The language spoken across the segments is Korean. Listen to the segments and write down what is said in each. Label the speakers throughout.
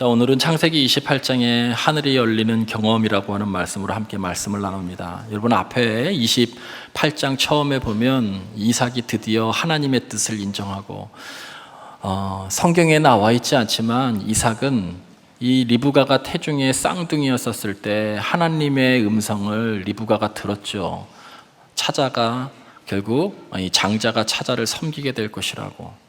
Speaker 1: 자, 오늘은 창세기 28장에 하늘이 열리는 경험이라고 하는 말씀으로 함께 말씀을 나눕니다. 여러분, 앞에 28장 처음에 보면 이삭이 드디어 하나님의 뜻을 인정하고 성경에 나와 있지 않지만 이삭은 이 리브가가 태중에 쌍둥이였었을 때 하나님의 음성을 리브가가 들었죠. 차자가 결국 이 장자가 차자를 섬기게 될 것이라고.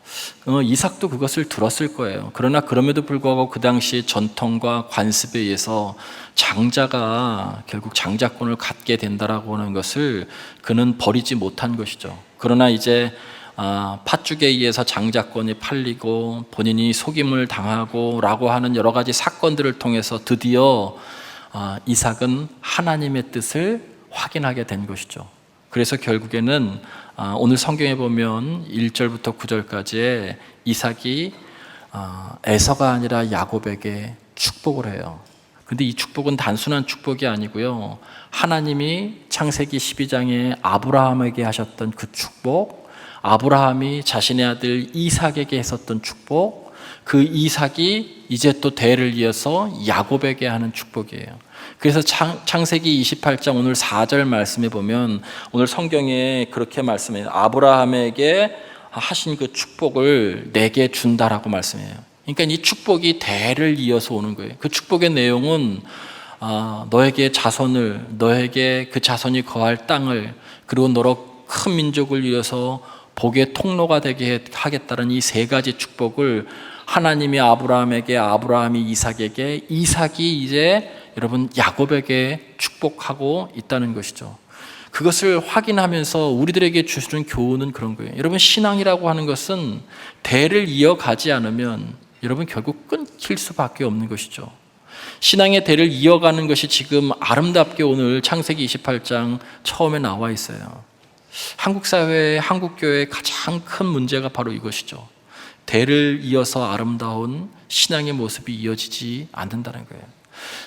Speaker 1: 이삭도 그것을 들었을 거예요. 그러나 그럼에도 불구하고 그 당시 전통과 관습에 의해서 장자가 결국 장자권을 갖게 된다라고 하는 것을 그는 버리지 못한 것이죠. 그러나 이제 팥죽에 의해서 장자권이 팔리고 본인이 속임을 당하고 라고 하는 여러 가지 사건들을 통해서 드디어 이삭은 하나님의 뜻을 확인하게 된 것이죠. 그래서 결국에는 오늘 성경에 보면 1절부터 9절까지에 이삭이 에서가 아니라 야곱에게 축복을 해요. 근데 이 축복은 단순한 축복이 아니고요, 하나님이 창세기 12장에 아브라함에게 하셨던 그 축복, 아브라함이 자신의 아들 이삭에게 했었던 축복, 그 이삭이 이제 또 대를 이어서 야곱에게 하는 축복이에요. 그래서 창세기 28장 오늘 4절 말씀에 보면 오늘 성경에 그렇게 말씀해요. 아브라함에게 하신 그 축복을 내게 준다라고 말씀해요. 그러니까 이 축복이 대를 이어서 오는 거예요. 그 축복의 내용은 너에게 자손을, 너에게 그 자손이 거할 땅을, 그리고 너로 큰 민족을 이어서 복의 통로가 되게 하겠다는 이 세 가지 축복을 하나님이 아브라함에게, 아브라함이 이삭에게, 이삭이 이제 여러분 야곱에게 축복하고 있다는 것이죠. 그것을 확인하면서 우리들에게 주시는 교훈은 그런 거예요. 여러분, 신앙이라고 하는 것은 대를 이어가지 않으면 여러분 결국 끊길 수밖에 없는 것이죠. 신앙의 대를 이어가는 것이 지금 아름답게 오늘 창세기 28장 처음에 나와 있어요. 한국 사회의, 한국 교회의 가장 큰 문제가 바로 이것이죠. 대를 이어서 아름다운 신앙의 모습이 이어지지 않는다는 거예요.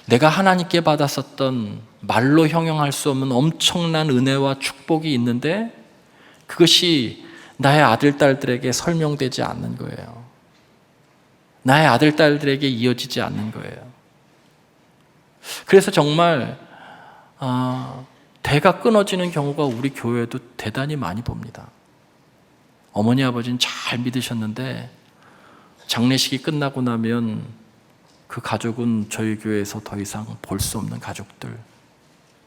Speaker 1: 내가 하나님께 받았었던 말로 형용할 수 없는 엄청난 은혜와 축복이 있는데 그것이 나의 아들, 딸들에게 설명되지 않는 거예요. 나의 아들, 딸들에게 이어지지 않는 거예요. 그래서 정말 대가 끊어지는 경우가 우리 교회도 대단히 많이 봅니다. 어머니, 아버지는 잘 믿으셨는데 장례식이 끝나고 나면 그 가족은 저희 교회에서 더 이상 볼 수 없는 가족들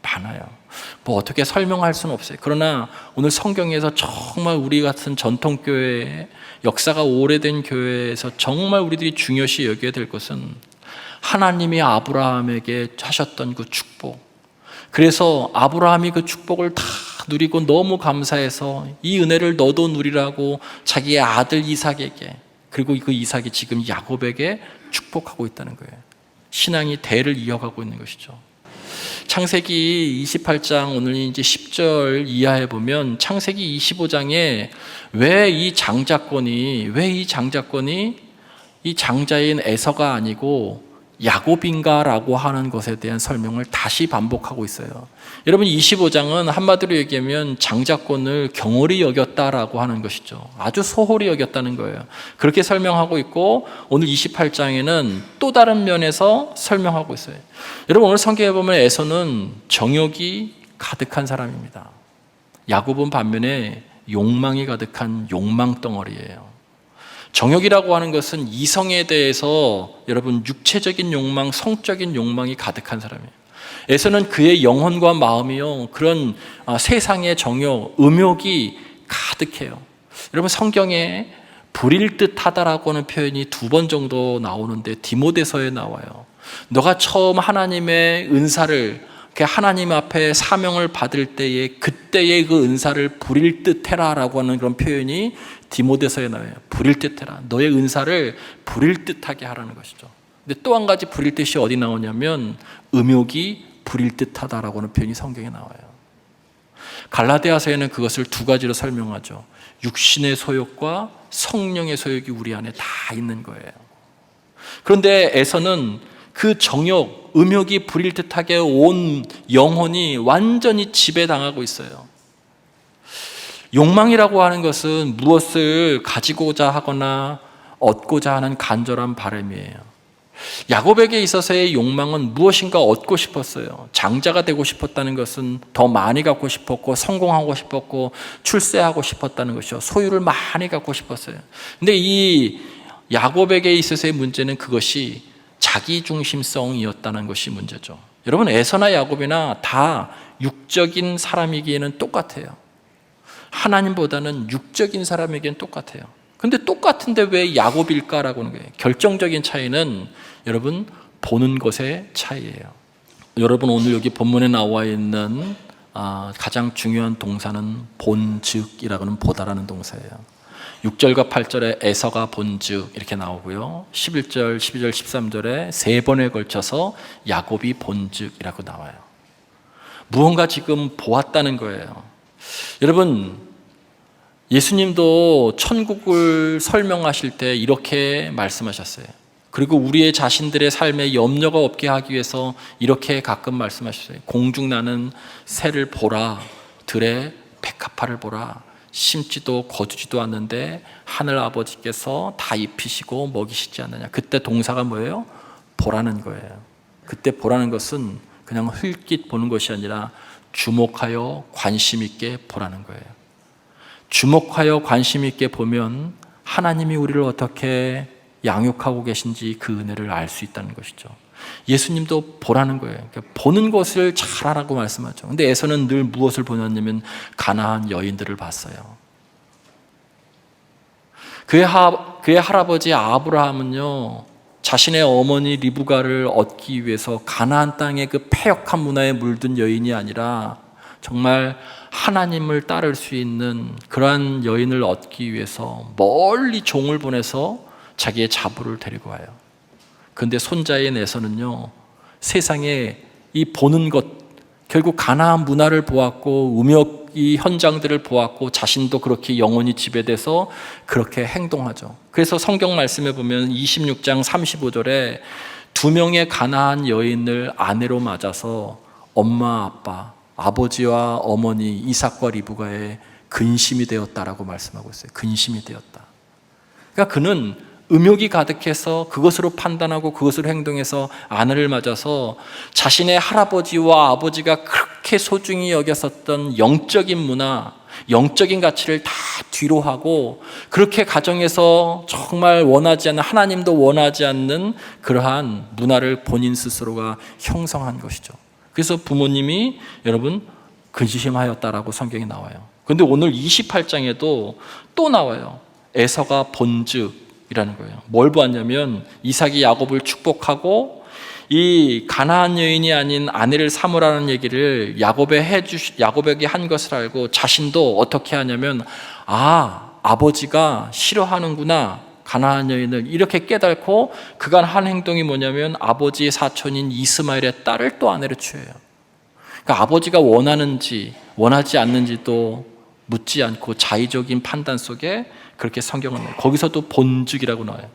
Speaker 1: 많아요. 뭐 어떻게 설명할 수는 없어요. 그러나 오늘 성경에서 정말 우리 같은 전통교회, 역사가 오래된 교회에서 정말 우리들이 중요시 여겨야 될 것은 하나님이 아브라함에게 하셨던 그 축복, 그래서 아브라함이 그 축복을 다 누리고 너무 감사해서 이 은혜를 너도 누리라고 자기의 아들 이삭에게, 그리고 그 이삭이 지금 야곱에게 축복하고 있다는 거예요. 신앙이 대를 이어가고 있는 것이죠. 창세기 28장 오늘 이제 10절 이하에 보면 창세기 25장에 왜 이 장자권이 이 장자인 에서가 아니고 야곱인가라고 하는 것에 대한 설명을 다시 반복하고 있어요. 여러분, 25장은 한마디로 얘기하면 장자권을 경홀히 여겼다라고 하는 것이죠. 아주 소홀히 여겼다는 거예요. 그렇게 설명하고 있고 오늘 28장에는 또 다른 면에서 설명하고 있어요. 여러분, 오늘 성경에 보면 에서는 정욕이 가득한 사람입니다. 야곱은 반면에 욕망이 가득한 욕망 덩어리예요. 정욕이라고 하는 것은 이성에 대해서 여러분 육체적인 욕망, 성적인 욕망이 가득한 사람이에요. 에서는 그의 영혼과 마음이요, 그런 세상의 정욕, 음욕이 가득해요. 여러분, 성경에 부릴 듯하다라고 하는 표현이 2번 정도 나오는데 디모데서에 나와요. 너가 처음 하나님의 은사를, 하나님 앞에 사명을 받을 때에 그때의 그 은사를 부릴 듯 해라라고 하는 그런 표현이 디모데서에 나와요. 부릴 듯 해라. 너의 은사를 부릴 듯하게 하라는 것이죠. 근데 또 한 가지 부릴 듯이 어디 나오냐면 음욕이 부릴 듯하다라고 하는 표현이 성경에 나와요. 갈라디아서에는 그것을 2가지로 설명하죠. 육신의 소욕과 성령의 소욕이 우리 안에 다 있는 거예요. 그런데 에서는 그 정욕, 음욕이 부릴 듯하게 온 영혼이 완전히 지배당하고 있어요. 욕망이라고 하는 것은 무엇을 가지고자 하거나 얻고자 하는 간절한 바람이에요. 야곱에게 있어서의 욕망은 무엇인가 얻고 싶었어요. 장자가 되고 싶었다는 것은 더 많이 갖고 싶었고, 성공하고 싶었고, 출세하고 싶었다는 것이죠. 소유를 많이 갖고 싶었어요. 근데 이 야곱에게 있어서의 문제는 그것이 자기중심성이었다는 것이 문제죠. 여러분, 에서나 야곱이나 다 육적인 사람이기에는 똑같아요. 하나님보다는 육적인 사람에게는 똑같아요. 근데 똑같은데 왜 야곱일까라고 하는 거예요. 결정적인 차이는 여러분, 보는 것의 차이예요. 여러분, 오늘 여기 본문에 나와 있는 가장 중요한 동사는 본즉이라고 하는 보다라는 동사예요. 6절과 8절에 에서가 본즉 이렇게 나오고요. 11절, 12절, 13절에 세 번에 걸쳐서 야곱이 본즉이라고 나와요. 무언가 지금 보았다는 거예요. 여러분, 예수님도 천국을 설명하실 때 이렇게 말씀하셨어요. 그리고 우리의 자신들의 삶에 염려가 없게 하기 위해서 이렇게 가끔 말씀하셨어요. 공중나는 새를 보라, 들의 백합화를 보라. 심지도 거두지도 않는데 하늘 아버지께서 다 입히시고 먹이시지 않느냐. 그때 동사가 뭐예요? 보라는 거예요. 그때 보라는 것은 그냥 흘낏 보는 것이 아니라 주목하여 관심 있게 보라는 거예요. 주목하여 관심 있게 보면 하나님이 우리를 어떻게 양육하고 계신지 그 은혜를 알 수 있다는 것이죠. 예수님도 보라는 거예요. 그러니까 보는 것을 잘하라고 말씀하죠. 근데 에서는 늘 무엇을 보냐면 가나안 여인들을 봤어요. 그의 할아버지 아브라함은요, 자신의 어머니 리브가를 얻기 위해서 가나안 땅의 그 패역한 문화에 물든 여인이 아니라 정말 하나님을 따를 수 있는 그러한 여인을 얻기 위해서 멀리 종을 보내서 자기의 자부를 데리고 와요. 그런데 손자인 에서는요, 세상에 이 보는 것, 결국 가나안 문화를 보았고 음욕의 현장들을 보았고 자신도 그렇게 영혼이 지배돼서 그렇게 행동하죠. 그래서 성경 말씀에 보면 26장 35절에 두 명의 가나안 여인을 아내로 맞아서 엄마, 아빠, 아버지와 어머니 이삭과 리브가의 근심이 되었다라고 말씀하고 있어요. 근심이 되었다. 그러니까 그는 음욕이 가득해서 그것으로 판단하고 그것으로 행동해서 아내를 맞아서 자신의 할아버지와 아버지가 그렇게 소중히 여겼었던 영적인 문화, 영적인 가치를 다 뒤로 하고 그렇게 가정에서 정말 원하지 않는, 하나님도 원하지 않는 그러한 문화를 본인 스스로가 형성한 것이죠. 그래서 부모님이 여러분 근심하였다라고 성경에 나와요. 그런데 오늘 28장에도 또 나와요. 에서가 본즉이라는 거예요. 뭘 보았냐면 이삭이 야곱을 축복하고 이 가나안 여인이 아닌 아내를 삼으라는 얘기를 야곱에게 한 것을 알고 자신도 어떻게 하냐면 아버지가 싫어하는구나 가나안 여인을 이렇게 깨닫고 그간 한 행동이 뭐냐면 아버지의 사촌인 이스마엘의 딸을 또 아내로 취해요. 그러니까 아버지가 원하는지 원하지 않는지도 묻지 않고 자의적인 판단 속에 그렇게 성경은 나와요. 거기서도 본즉이라고 나와요.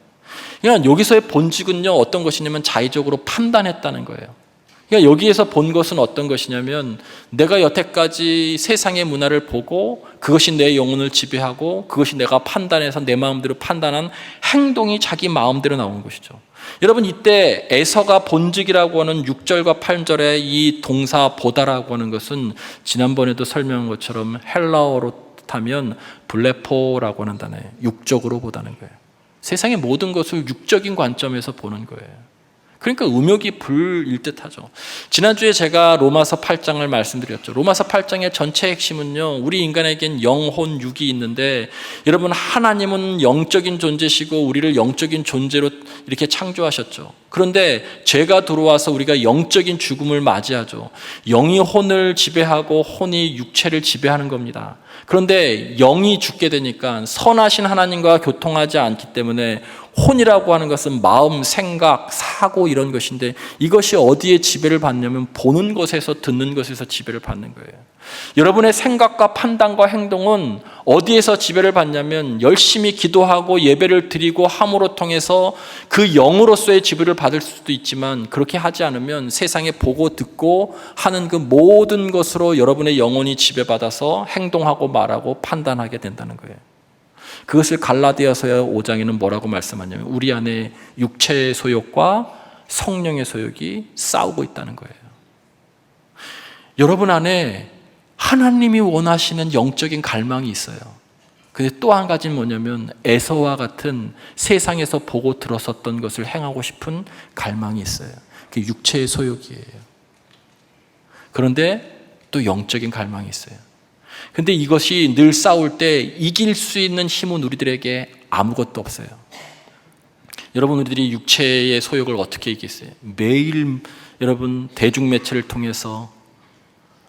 Speaker 1: 그러니까 여기서의 본즉은요 어떤 것이냐면 자의적으로 판단했다는 거예요. 그러니까 여기에서 본 것은 어떤 것이냐면 내가 여태까지 세상의 문화를 보고 그것이 내 영혼을 지배하고 그것이 내가 판단해서 내 마음대로 판단한 행동이 자기 마음대로 나오는 것이죠. 여러분 이때 에서가 본즉이라고 하는 6절과 8절의 이 동사 보다라고 하는 것은 지난번에도 설명한 것처럼 헬라어로 하면 블레포라고 하는 단어예요. 육적으로 보다는 거예요. 세상의 모든 것을 육적인 관점에서 보는 거예요. 그러니까 음욕이 불일 듯하죠. 지난주에 제가 로마서 8장을 말씀드렸죠. 로마서 8장의 전체 핵심은요, 우리 인간에겐 영혼, 육이 있는데 여러분 하나님은 영적인 존재시고 우리를 영적인 존재로 이렇게 창조하셨죠. 그런데 죄가 들어와서 우리가 영적인 죽음을 맞이하죠. 영이 혼을 지배하고 혼이 육체를 지배하는 겁니다. 그런데 영이 죽게 되니까 선하신 하나님과 교통하지 않기 때문에 혼이라고 하는 것은 마음, 생각, 사고 이런 것인데 이것이 어디에 지배를 받냐면 보는 것에서 듣는 것에서 지배를 받는 거예요. 여러분의 생각과 판단과 행동은 어디에서 지배를 받냐면 열심히 기도하고 예배를 드리고 함으로 통해서 그 영으로서의 지배를 받을 수도 있지만 그렇게 하지 않으면 세상에 보고 듣고 하는 그 모든 것으로 여러분의 영혼이 지배받아서 행동하고 말하고 판단하게 된다는 거예요. 그것을 갈라디아서 5장에는 뭐라고 말씀하냐면 우리 안에 육체의 소욕과 성령의 소욕이 싸우고 있다는 거예요. 여러분 안에 하나님이 원하시는 영적인 갈망이 있어요. 근데 또 한 가지는 뭐냐면 에서와 같은 세상에서 보고 들었었던 것을 행하고 싶은 갈망이 있어요. 그게 육체의 소욕이에요. 그런데 또 영적인 갈망이 있어요. 근데 이것이 늘 싸울 때 이길 수 있는 힘은 우리들에게 아무것도 없어요. 여러분, 우리들이 육체의 소욕을 어떻게 이기겠어요? 매일 여러분 대중매체를 통해서,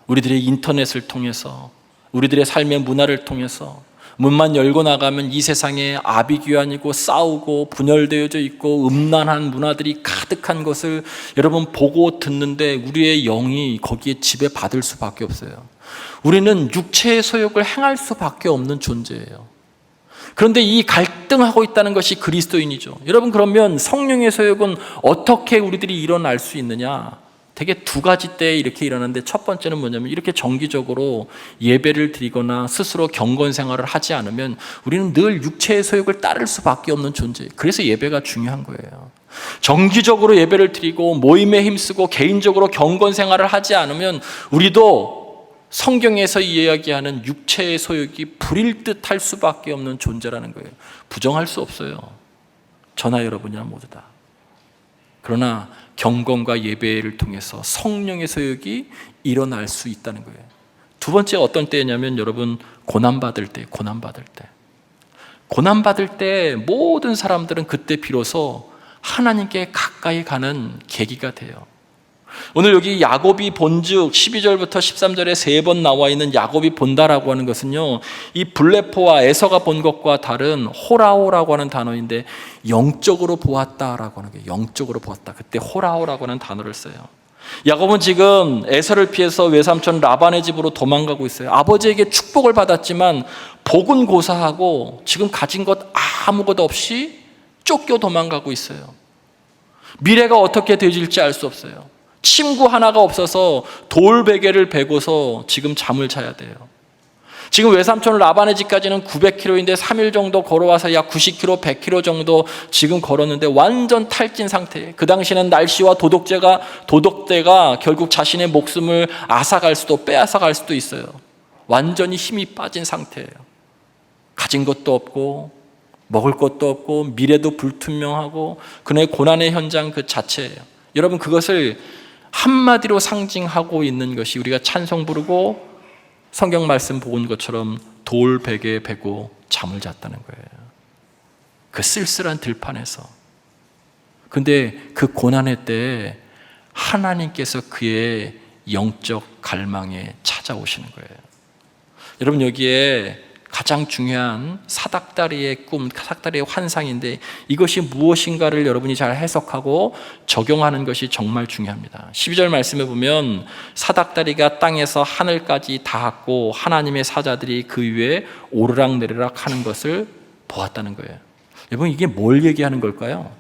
Speaker 1: 우리들의 인터넷을 통해서, 우리들의 삶의 문화를 통해서 문만 열고 나가면 이 세상에 아비규환이고 싸우고 분열되어져 있고 음란한 문화들이 가득한 것을 여러분 보고 듣는데 우리의 영이 거기에 지배받을 수밖에 없어요. 우리는 육체의 소욕을 행할 수밖에 없는 존재예요. 그런데 이 갈등하고 있다는 것이 그리스도인이죠. 여러분, 그러면 성령의 소욕은 어떻게 우리들이 일어날 수 있느냐? 되게 두 가지 때에 이렇게 일어나는데, 첫 번째는 뭐냐면 이렇게 정기적으로 예배를 드리거나 스스로 경건 생활을 하지 않으면 우리는 늘 육체의 소욕을 따를 수밖에 없는 존재예요. 그래서 예배가 중요한 거예요. 정기적으로 예배를 드리고 모임에 힘쓰고 개인적으로 경건 생활을 하지 않으면 우리도 성경에서 이야기하는 육체의 소욕이 부릴 듯 할 수밖에 없는 존재라는 거예요. 부정할 수 없어요. 저나 여러분이나 모두 다. 그러나 경건과 예배를 통해서 성령의 소욕이 일어날 수 있다는 거예요. 두 번째 어떤 때냐면 여러분, 고난받을 때. 고난받을 때 모든 사람들은 그때 비로소 하나님께 가까이 가는 계기가 돼요. 오늘 여기 야곱이 본즉 12절부터 13절에 3번 나와 있는 야곱이 본다라고 하는 것은요, 이 블레포와 에서가 본 것과 다른 호라오라고 하는 단어인데 영적으로 보았다라고 하는 거예요. 영적으로 보았다. 그때 호라오라고 하는 단어를 써요. 야곱은 지금 에서를 피해서 외삼촌 라반의 집으로 도망가고 있어요. 아버지에게 축복을 받았지만 복은 고사하고 지금 가진 것 아무것도 없이 쫓겨 도망가고 있어요. 미래가 어떻게 되질지 알 수 없어요. 침구 하나가 없어서 돌베개를 베고서 지금 잠을 자야 돼요. 지금 외삼촌 라반의 집까지는 900km인데 3일 정도 걸어와서 약 90km, 100km 정도 지금 걸었는데 완전 탈진 상태예요. 그 당시에는 날씨와 도덕대가 결국 자신의 목숨을 앗아갈 수도 빼앗아갈 수도 있어요. 완전히 힘이 빠진 상태예요. 가진 것도 없고 먹을 것도 없고 미래도 불투명하고 그의 고난의 현장 그 자체예요. 여러분, 그것을 한마디로 상징하고 있는 것이 우리가 찬송 부르고 성경 말씀 본 것처럼 돌 베개에 베고 잠을 잤다는 거예요. 그 쓸쓸한 들판에서. 근데 그 고난의 때에 하나님께서 그의 영적 갈망에 찾아오시는 거예요. 여러분, 여기에 가장 중요한 사닥다리의 꿈, 사닥다리의 환상인데 이것이 무엇인가를 여러분이 잘 해석하고 적용하는 것이 정말 중요합니다. 12절 말씀에 보면 사닥다리가 땅에서 하늘까지 닿았고 하나님의 사자들이 그 위에 오르락내리락 하는 것을 보았다는 거예요. 여러분, 이게 뭘 얘기하는 걸까요?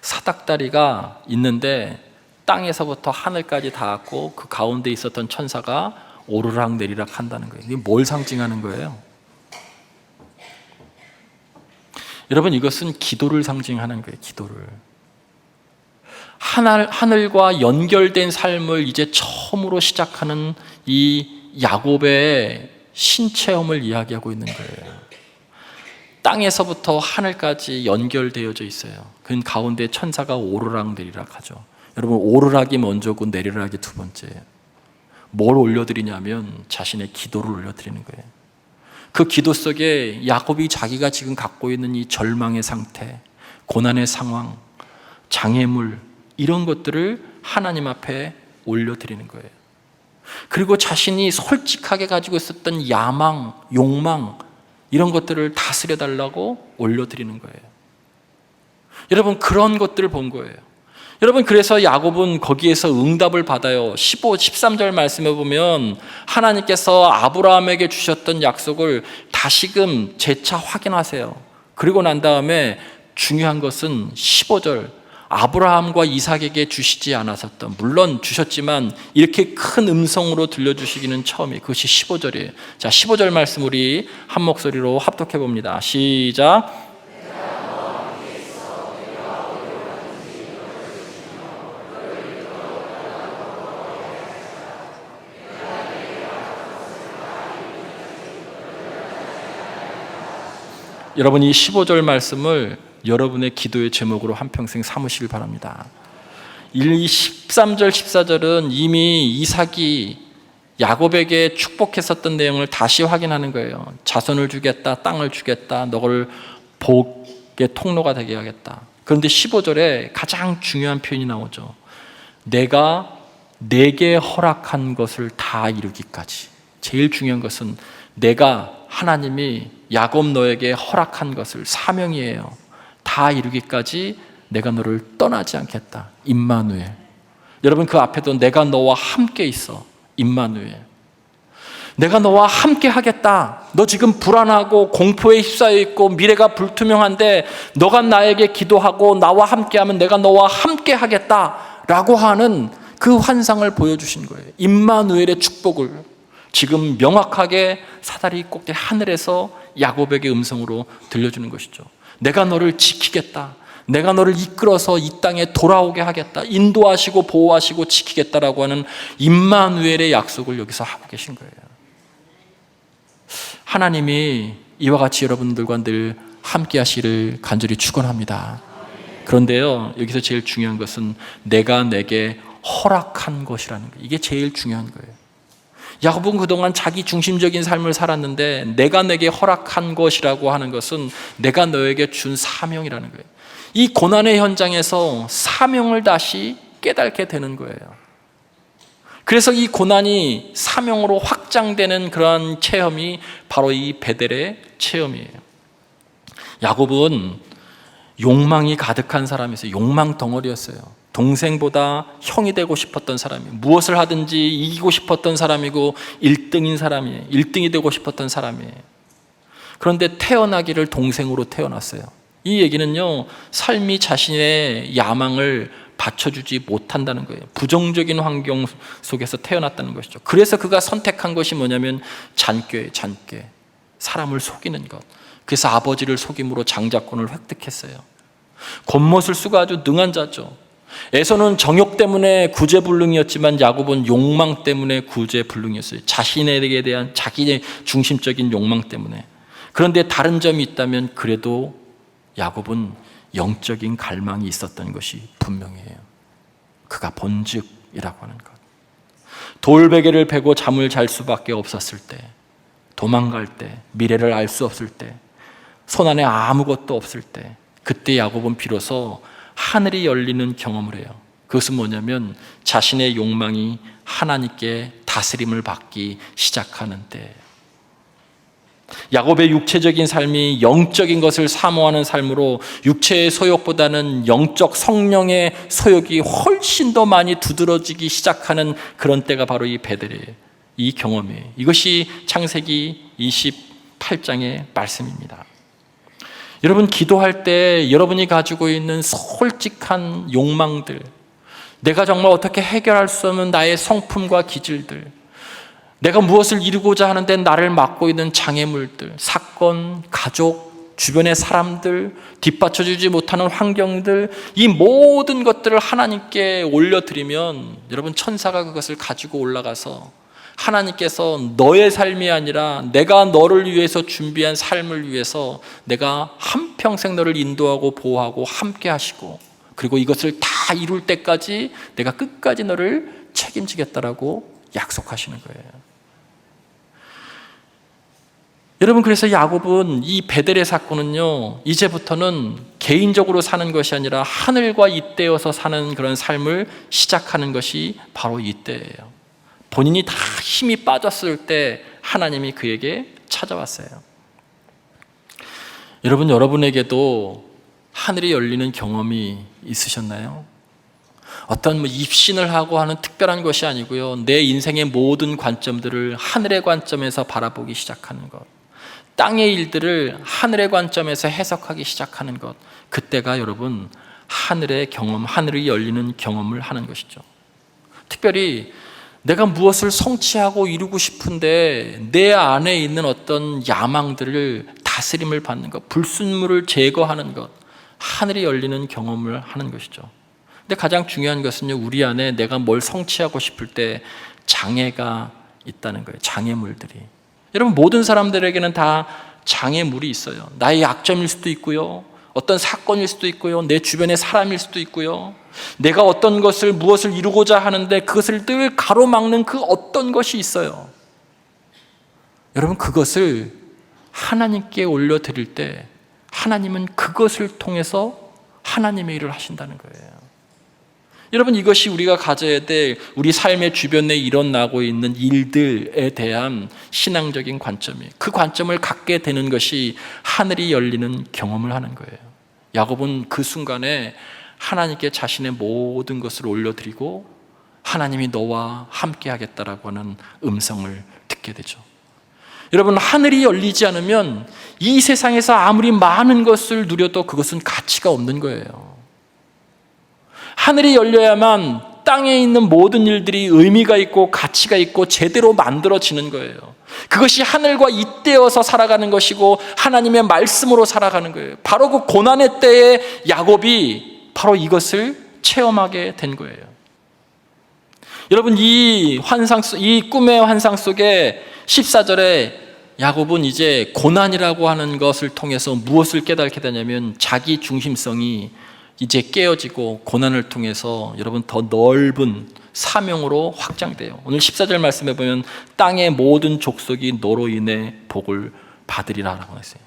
Speaker 1: 사닥다리가 있는데 땅에서부터 하늘까지 닿았고 그 가운데 있었던 천사가 오르락 내리락 한다는 거예요. 이게 뭘 상징하는 거예요? 여러분, 이것은 기도를 상징하는 거예요. 기도를. 하늘과 연결된 삶을 이제 처음으로 시작하는 이 야곱의 신체험을 이야기하고 있는 거예요. 땅에서부터 하늘까지 연결되어져 있어요. 그 가운데 천사가 오르락 내리락 하죠. 여러분, 오르락이 먼저고 내리락이 두 번째예요. 뭘 올려드리냐면 자신의 기도를 올려드리는 거예요. 그 기도 속에 야곱이 자기가 지금 갖고 있는 이 절망의 상태, 고난의 상황, 장애물, 이런 것들을 하나님 앞에 올려드리는 거예요. 그리고 자신이 솔직하게 가지고 있었던 야망, 욕망, 이런 것들을 다스려달라고 올려드리는 거예요. 여러분, 그런 것들을 본 거예요. 여러분, 그래서 야곱은 거기에서 응답을 받아요. 13절 말씀에 보면 하나님께서 아브라함에게 주셨던 약속을 다시금 재차 확인하세요. 그리고 난 다음에 중요한 것은 15절, 아브라함과 이삭에게 주시지 않았었던, 물론 주셨지만 이렇게 큰 음성으로 들려주시기는 처음이에요. 그것이 15절이에요. 자, 15절 말씀 우리 한 목소리로 합독해 봅니다. 시작. 여러분이 15절 말씀을 여러분의 기도의 제목으로 한평생 삼으시길 바랍니다. 13절, 14절은 이미 이삭이 야곱에게 축복했었던 내용을 다시 확인하는 거예요. 자손을 주겠다, 땅을 주겠다, 너를 복의 통로가 되게 하겠다. 그런데 15절에 가장 중요한 표현이 나오죠. 내가 내게 허락한 것을 다 이루기까지. 제일 중요한 것은 내가, 하나님이 야곱 너에게 허락한 것을, 사명이에요. 다 이루기까지 내가 너를 떠나지 않겠다. 임마누엘. 여러분, 그 앞에도 내가 너와 함께 있어. 임마누엘. 내가 너와 함께 하겠다. 너 지금 불안하고 공포에 휩싸여 있고 미래가 불투명한데 너가 나에게 기도하고 나와 함께하면 내가 너와 함께 하겠다라고 하는 그 환상을 보여주신 거예요. 임마누엘의 축복을 지금 명확하게 사다리 꼭대 하늘에서 야곱에게 음성으로 들려주는 것이죠. 내가 너를 지키겠다. 내가 너를 이끌어서 이 땅에 돌아오게 하겠다. 인도하시고 보호하시고 지키겠다라고 하는 임마누엘의 약속을 여기서 하고 계신 거예요. 하나님이 이와 같이 여러분들과 늘 함께 하시기를 간절히 축원합니다. 그런데요, 여기서 제일 중요한 것은 내가 내게 허락한 것이라는 거예요. 이게 제일 중요한 거예요. 야곱은 그동안 자기 중심적인 삶을 살았는데 내가 내게 허락한 것이라고 하는 것은 내가 너에게 준 사명이라는 거예요. 이 고난의 현장에서 사명을 다시 깨닫게 되는 거예요. 그래서 이 고난이 사명으로 확장되는 그러한 체험이 바로 이 베델의 체험이에요. 야곱은 욕망이 가득한 사람이었어요. 욕망 덩어리였어요. 동생보다 형이 되고 싶었던 사람이에요. 무엇을 하든지 이기고 싶었던 사람이고 1등인 사람이에요. 1등이 되고 싶었던 사람이에요. 그런데 태어나기를 동생으로 태어났어요. 이 얘기는요, 삶이 자신의 야망을 받쳐주지 못한다는 거예요. 부정적인 환경 속에서 태어났다는 것이죠. 그래서 그가 선택한 것이 뭐냐면 잔꾀예요. 잔꾀. 사람을 속이는 것. 그래서 아버지를 속임으로 장자권을 획득했어요. 겉모술수가 아주 능한 자죠. 에서는 정욕 때문에 구제불능이었지만 야곱은 욕망 때문에 구제불능이었어요. 자신에게 대한 자기의 중심적인 욕망 때문에. 그런데 다른 점이 있다면 그래도 야곱은 영적인 갈망이 있었던 것이 분명해요. 그가 본즉이라고 하는 것. 돌베개를 베고 잠을 잘 수밖에 없었을 때, 도망갈 때, 미래를 알 수 없을 때, 손안에 아무것도 없을 때, 그때 야곱은 비로소 하늘이 열리는 경험을 해요. 그것은 뭐냐면 자신의 욕망이 하나님께 다스림을 받기 시작하는 때, 야곱의 육체적인 삶이 영적인 것을 사모하는 삶으로 육체의 소욕보다는 영적 성령의 소욕이 훨씬 더 많이 두드러지기 시작하는 그런 때가 바로 이 베델이에요. 이 경험이에요. 이것이 창세기 28장의 말씀입니다. 여러분, 기도할 때 여러분이 가지고 있는 솔직한 욕망들, 내가 정말 어떻게 해결할 수 없는 나의 성품과 기질들, 내가 무엇을 이루고자 하는데 나를 막고 있는 장애물들, 사건, 가족, 주변의 사람들, 뒷받쳐주지 못하는 환경들, 이 모든 것들을 하나님께 올려드리면 여러분, 천사가 그것을 가지고 올라가서 하나님께서 너의 삶이 아니라 내가 너를 위해서 준비한 삶을 위해서 내가 한평생 너를 인도하고 보호하고 함께 하시고, 그리고 이것을 다 이룰 때까지 내가 끝까지 너를 책임지겠다라고 약속하시는 거예요. 여러분, 그래서 야곱은 이 베델의 사건은요, 이제부터는 개인적으로 사는 것이 아니라 하늘과 잇대어서 사는 그런 삶을 시작하는 것이 바로 이때예요. 본인이 다 힘이 빠졌을 때 하나님이 그에게 찾아왔어요. 여러분, 여러분에게도 하늘이 열리는 경험이 있으셨나요? 어떤 입신을 하고 하는 특별한 것이 아니고요, 내 인생의 모든 관점들을 하늘의 관점에서 바라보기 시작하는 것, 땅의 일들을 하늘의 관점에서 해석하기 시작하는 것, 그때가 여러분 하늘의 경험, 하늘이 열리는 경험을 하는 것이죠. 특별히 내가 무엇을 성취하고 이루고 싶은데 내 안에 있는 어떤 야망들을 다스림을 받는 것, 불순물을 제거하는 것, 하늘이 열리는 경험을 하는 것이죠. 근데 가장 중요한 것은요, 우리 안에 내가 뭘 성취하고 싶을 때 장애가 있다는 거예요. 장애물들이. 여러분, 모든 사람들에게는 다 장애물이 있어요. 나의 약점일 수도 있고요, 어떤 사건일 수도 있고요, 내 주변의 사람일 수도 있고요, 내가 어떤 것을 무엇을 이루고자 하는데 그것을 늘 가로막는 그 어떤 것이 있어요. 여러분, 그것을 하나님께 올려드릴 때 하나님은 그것을 통해서 하나님의 일을 하신다는 거예요. 여러분, 이것이 우리가 가져야 될 우리 삶의 주변에 일어나고 있는 일들에 대한 신앙적인 관점이에요. 그 관점을 갖게 되는 것이 하늘이 열리는 경험을 하는 거예요. 야곱은 그 순간에 하나님께 자신의 모든 것을 올려드리고 하나님이 너와 함께 하겠다라고 하는 음성을 듣게 되죠. 여러분, 하늘이 열리지 않으면 이 세상에서 아무리 많은 것을 누려도 그것은 가치가 없는 거예요. 하늘이 열려야만 땅에 있는 모든 일들이 의미가 있고 가치가 있고 제대로 만들어지는 거예요. 그것이 하늘과 잇대어서 살아가는 것이고 하나님의 말씀으로 살아가는 거예요. 바로 그 고난의 때에 야곱이 바로 이것을 체험하게 된 거예요. 여러분, 이 꿈의 환상 속에 14절에 야곱은 이제 고난이라고 하는 것을 통해서 무엇을 깨닫게 되냐면 자기 중심성이 이제 깨어지고 고난을 통해서 여러분 더 넓은 사명으로 확장돼요. 오늘 14절 말씀에 보면 땅의 모든 족속이 너로 인해 복을 받으리라라고 했어요.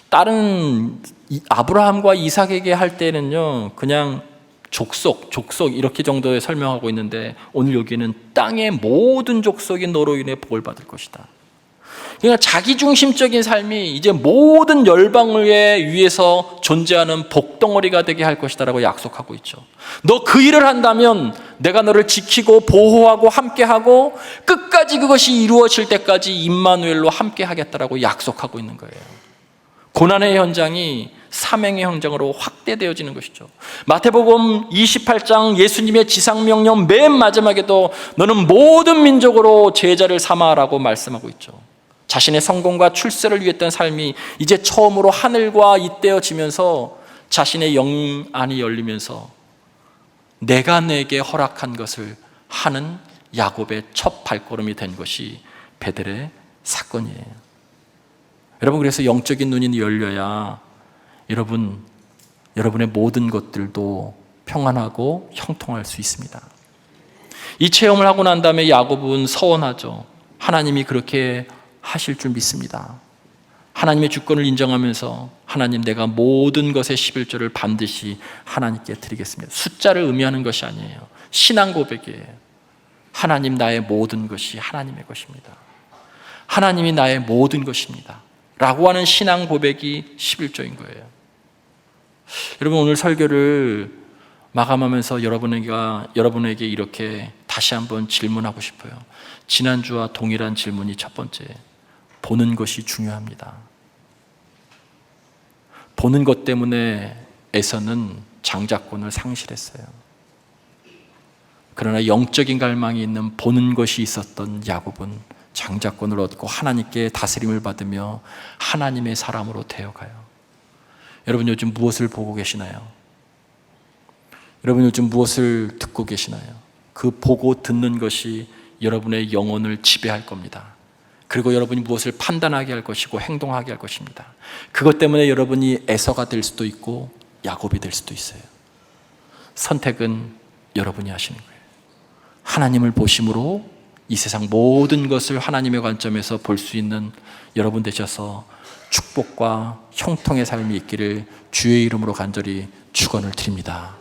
Speaker 1: 다른 아브라함과 이삭에게 할 때는요, 그냥 족속 이렇게 정도에 설명하고 있는데 오늘 여기는 땅의 모든 족속이 너로 인해 복을 받을 것이다. 그러니까 자기중심적인 삶이 이제 모든 열방을 위해서 존재하는 복덩어리가 되게 할 것이다 라고 약속하고 있죠. 너 그 일을 한다면 내가 너를 지키고 보호하고 함께하고 끝까지 그것이 이루어질 때까지 임마누엘로 함께 하겠다라고 약속하고 있는 거예요. 고난의 현장이 사명의 현장으로 확대되어지는 것이죠. 마태복음 28장 예수님의 지상명령 맨 마지막에도 너는 모든 민족으로 제자를 삼아라고 말씀하고 있죠. 자신의 성공과 출세를 위했던 삶이 이제 처음으로 하늘과 잇대어지면서 자신의 영안이 열리면서 내가 내게 허락한 것을 하는 야곱의 첫 발걸음이 된 것이 베델의 사건이에요. 여러분, 그래서 영적인 눈이 열려야 여러분의 모든 것들도 평안하고 형통할 수 있습니다. 이 체험을 하고 난 다음에 야곱은 서원하죠. 하나님이 그렇게 하실 줄 믿습니다. 하나님의 주권을 인정하면서 하나님, 내가 모든 것의 11조를 반드시 하나님께 드리겠습니다. 숫자를 의미하는 것이 아니에요. 신앙 고백이에요. 하나님, 나의 모든 것이 하나님의 것입니다. 하나님이 나의 모든 것입니다 라고 하는 신앙 고백이 11조인 거예요. 여러분, 오늘 설교를 마감하면서 여러분에게 이렇게 다시 한번 질문하고 싶어요. 지난주와 동일한 질문이 첫 번째, 보는 것이 중요합니다. 보는 것 때문에 에서는 장자권을 상실했어요. 그러나 영적인 갈망이 있는 보는 것이 있었던 야곱은 장자권을 얻고 하나님께 다스림을 받으며 하나님의 사람으로 되어가요. 여러분, 요즘 무엇을 보고 계시나요? 여러분, 요즘 무엇을 듣고 계시나요? 그 보고 듣는 것이 여러분의 영혼을 지배할 겁니다. 그리고 여러분이 무엇을 판단하게 할 것이고 행동하게 할 것입니다. 그것 때문에 여러분이 에서가 될 수도 있고 야곱이 될 수도 있어요. 선택은 여러분이 하시는 거예요. 하나님을 보심으로 이 세상 모든 것을 하나님의 관점에서 볼 수 있는 여러분 되셔서 축복과 형통의 삶이 있기를 주의 이름으로 간절히 축원을 드립니다.